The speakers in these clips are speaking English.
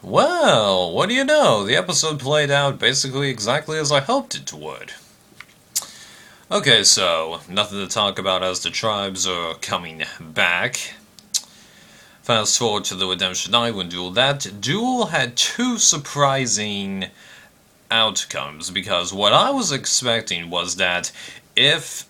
Well, what do you know? The episode played out basically exactly as I hoped it would. Okay, so, nothing to talk about as the tribes are coming back. Fast forward to the Redemption Island duel. That duel had two surprising outcomes, because what I was expecting was that if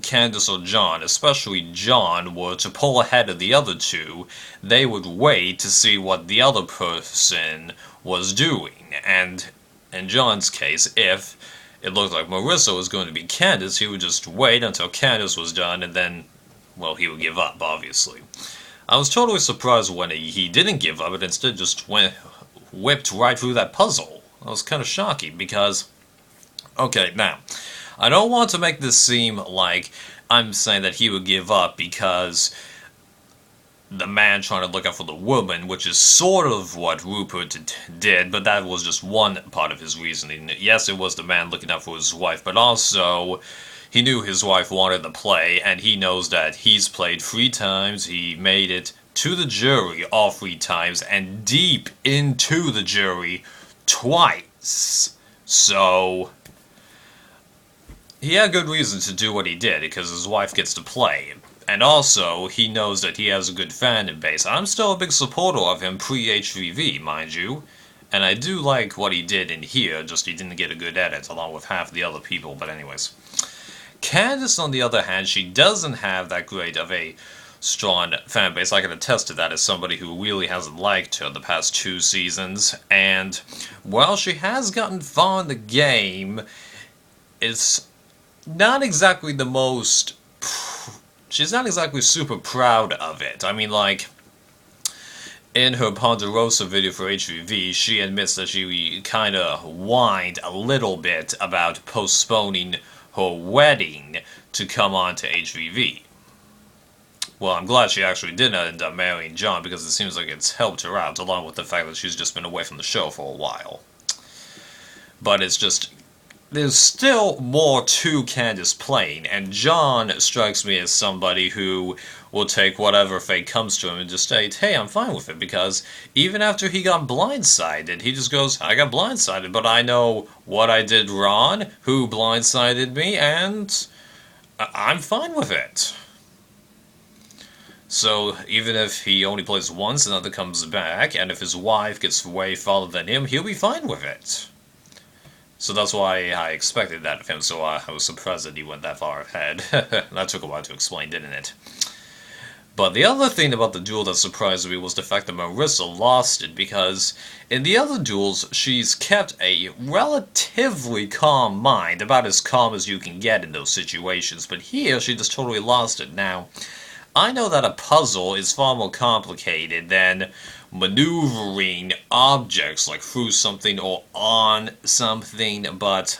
Candace or John, especially John, were to pull ahead of the other two, they would wait to see what the other person was doing. And in John's case, if it looked like Marissa was going to be Candace, he would just wait until Candace was done and then, well, he would give up, obviously. I was totally surprised when he didn't give up and instead just whipped right through that puzzle. That was kind of shocking because, okay, now, I don't want to make this seem like I'm saying that he would give up because the man trying to look out for the woman, which is sort of what Rupert did, but that was just one part of his reasoning. Yes, it was the man looking out for his wife, but also he knew his wife wanted to play, and he knows that he's played 3 times. He made it to the jury all 3 times, and deep into the jury twice. So he had good reason to do what he did, because his wife gets to play. And also, he knows that he has a good fan base. I'm still a big supporter of him pre-HVV, mind you. And I do like what he did in here, just he didn't get a good edit, along with half the other people, but anyways. Candace, on the other hand, she doesn't have that great of a strong fan base. I can attest to that as somebody who really hasn't liked her the past 2 seasons. And while she has gotten far in the game, it's not exactly the most. She's not exactly super proud of it. I mean, like, in her Ponderosa video for HVV, she admits that she kinda whined a little bit about postponing her wedding to come on to HVV. Well, I'm glad she actually did end up marrying John, because it seems like it's helped her out, along with the fact that she's just been away from the show for a while. But it's just, there's still more to Candace playing, and John strikes me as somebody who will take whatever fate comes to him and just state, hey, I'm fine with it, because even after he got blindsided, he just goes, I got blindsided, but I know what I did wrong, who blindsided me, and I'm fine with it. So, even if he only plays once and then comes back, and if his wife gets way farther than him, he'll be fine with it. So that's why I expected that of him, so I was surprised that he went that far ahead. That took a while to explain, didn't it? But the other thing about the duel that surprised me was the fact that Marissa lost it, because in the other duels, she's kept a relatively calm mind, about as calm as you can get in those situations, but here she just totally lost it. Now, I know that a puzzle is far more complicated than maneuvering objects like through something or on something, but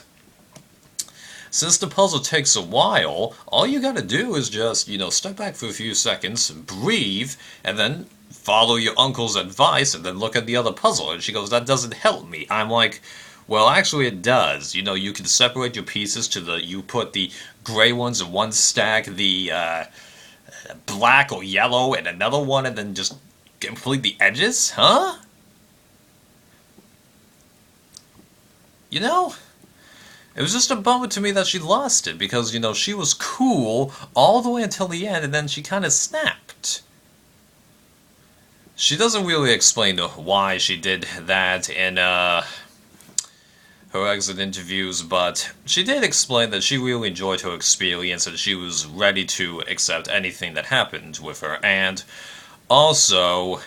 since the puzzle takes a while, all you gotta do is just, step back for a few seconds, breathe, and then follow your uncle's advice, and then look at the other puzzle. And she goes, that doesn't help me. I'm like, well, actually it does. You can separate your pieces you put the gray ones in one stack, the black or yellow in another one, and then just complete the edges? Huh? It was just a bummer to me that she lost it, because, she was cool all the way until the end, and then she kind of snapped. She doesn't really explain why she did that in her exit interviews, but she did explain that she really enjoyed her experience and she was ready to accept anything that happened with her. And also,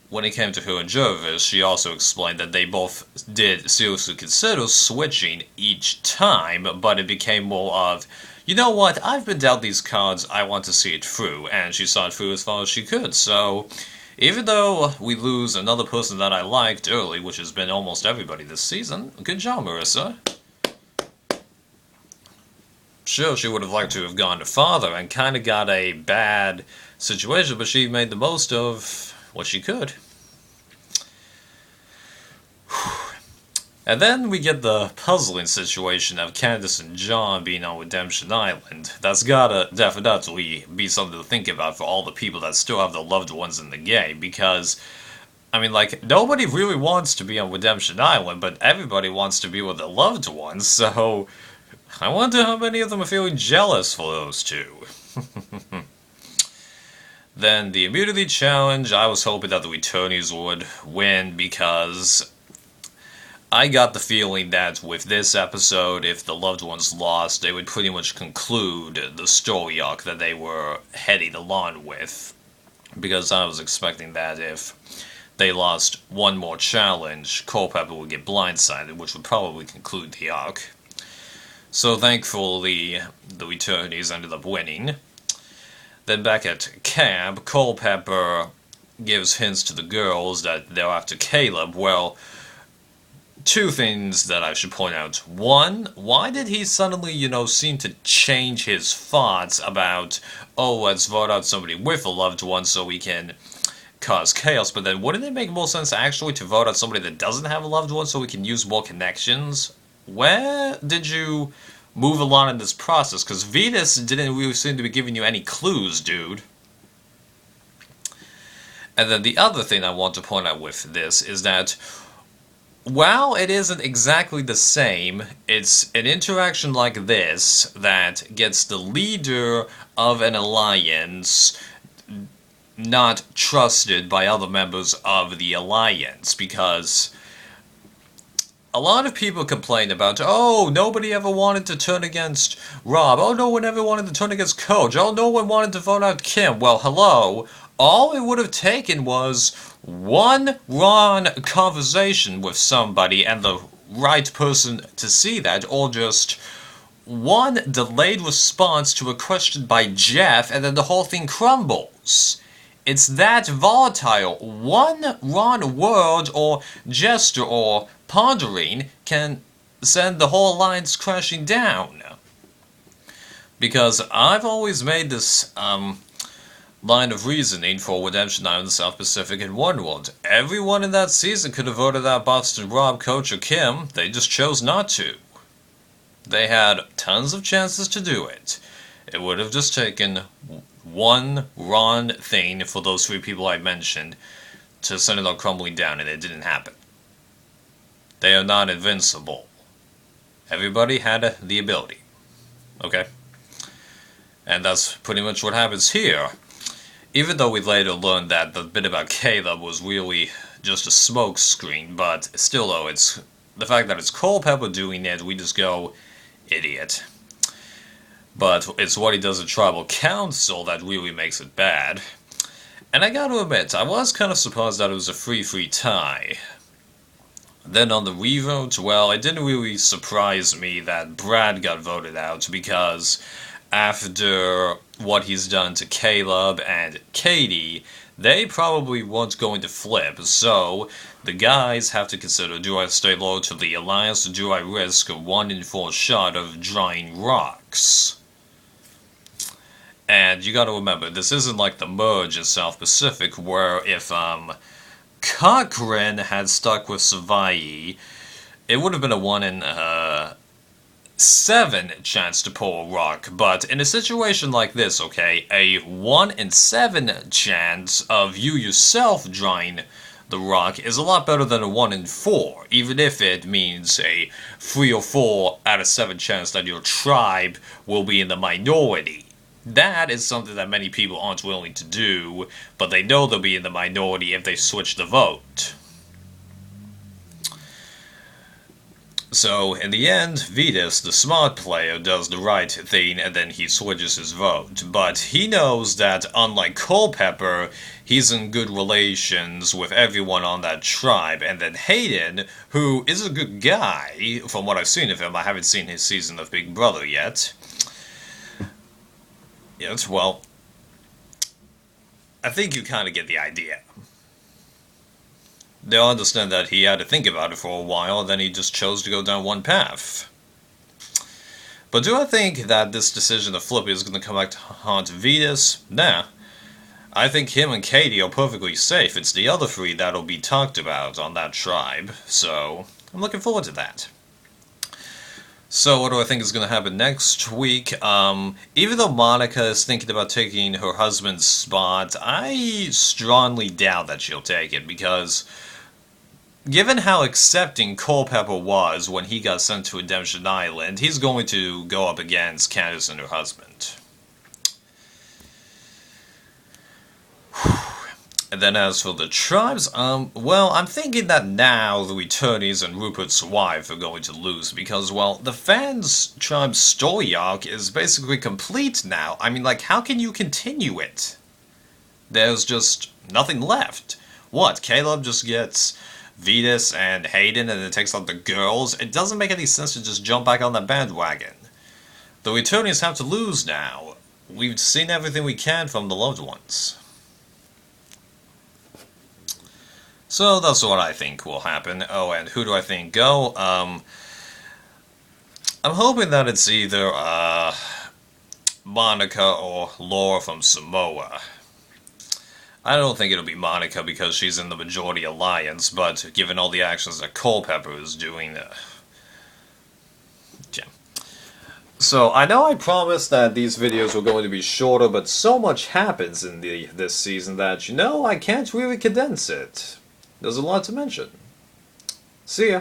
when it came to her and Jervis, she also explained that they both did seriously consider switching each time, but it became more of, you know what, I've been dealt these cards, I want to see it through, and she saw it through as far as she could. So even though we lose another person that I liked early, which has been almost everybody this season, good job, Marissa. Sure, she would have liked to have gone farther and kind of got a bad situation, but she made the most of what she could. And then we get the puzzling situation of Candace and John being on Redemption Island. That's gotta definitely be something to think about for all the people that still have their loved ones in the game, because I mean, like, nobody really wants to be on Redemption Island, but everybody wants to be with their loved ones, so I wonder how many of them are feeling jealous for those two. Then the immunity challenge, I was hoping that the returnees would win because I got the feeling that with this episode, if the loved ones lost, they would pretty much conclude the story arc that they were heading along with. Because I was expecting that if they lost one more challenge, Culpepper would get blindsided, which would probably conclude the arc. So thankfully, the returnees ended up winning. Then back at camp, Culpepper gives hints to the girls that they're after Caleb. Well, two things that I should point out. One, why did he suddenly, seem to change his thoughts about, oh, let's vote out somebody with a loved one so we can cause chaos, but then wouldn't it make more sense actually to vote out somebody that doesn't have a loved one so we can use more connections? Where did you move along in this process? Because Venus didn't really seem to be giving you any clues, dude. And then the other thing I want to point out with this is that while it isn't exactly the same, it's an interaction like this that gets the leader of an alliance not trusted by other members of the alliance, because a lot of people complain about, oh, nobody ever wanted to turn against Rob, oh, no one ever wanted to turn against Coach, oh, no one wanted to vote out Kim. Well, hello, all it would have taken was one wrong conversation with somebody and the right person to see that, or just one delayed response to a question by Jeff, and then the whole thing crumbles. It's that volatile. One wrong word or gesture or pondering can send the whole alliance crashing down. Because I've always made this line of reasoning for Redemption Island, South Pacific, and One World. Everyone in that season could have voted out Boston Rob, Coach, or Kim. They just chose not to. They had tons of chances to do it. It would have just taken one wrong thing for those three people I mentioned to send it all crumbling down, and it didn't happen. They are not invincible. Everybody had the ability. Okay? And that's pretty much what happens here. Even though we later learned that the bit about Caleb was really just a smoke screen, but still though, it's the fact that it's Culpepper doing it, we just go, idiot. But it's what he does at Tribal Council that really makes it bad. And I gotta admit, I was kind of surprised that it was a 3-3 tie. Then on the revote, well, it didn't really surprise me that Brad got voted out, because after what he's done to Caleb and Katie, they probably weren't going to flip, so the guys have to consider, do I stay loyal to the Alliance, or do I risk a 1 in 4 shot of drying rocks? And you gotta remember, this isn't like the merge in South Pacific, where if Cochrane had stuck with Savai, it would have been a 1 in 7 chance to pull a rock, but in a situation like this, okay, a 1 in 7 chance of you yourself drawing the rock is a lot better than a 1 in 4, even if it means a 3 or 4 out of 7 chance that your tribe will be in the minority. That is something that many people aren't willing to do, but they know they'll be in the minority if they switch the vote. So, in the end, Vetus, the smart player, does the right thing and then he switches his vote. But he knows that, unlike Culpepper, he's in good relations with everyone on that tribe. And then Hayden, who is a good guy, from what I've seen of him, I haven't seen his season of Big Brother yet. Yes, well, I think you kind of get the idea. They'll understand that he had to think about it for a while, and then he just chose to go down one path. But do I think that this decision of Flippy is going to come back to haunt Vetus? Nah. I think him and Katie are perfectly safe. It's the other three that'll be talked about on that tribe, so I'm looking forward to that. So what do I think is going to happen next week? Even though Monica is thinking about taking her husband's spot, I strongly doubt that she'll take it because given how accepting Culpepper was when he got sent to Redemption Island, he's going to go up against Candace and her husband. And then as for the tribes, well, I'm thinking that now the returnees and Rupert's wife are going to lose because, well, the fans' tribe's story arc is basically complete now. I mean, like, how can you continue it? There's just nothing left. What, Caleb just gets Vetus and Hayden and it takes out the girls? It doesn't make any sense to just jump back on that bandwagon. The returnees have to lose now. We've seen everything we can from the loved ones. So that's what I think will happen. Oh, and who do I think go? I'm hoping that it's either Monica or Laura from Samoa. I don't think it'll be Monica because she's in the majority alliance, but given all the actions that Culpepper is doing, yeah. So I know I promised that these videos were going to be shorter, but so much happens in this season that, I can't really condense it. There's a lot to mention. See ya.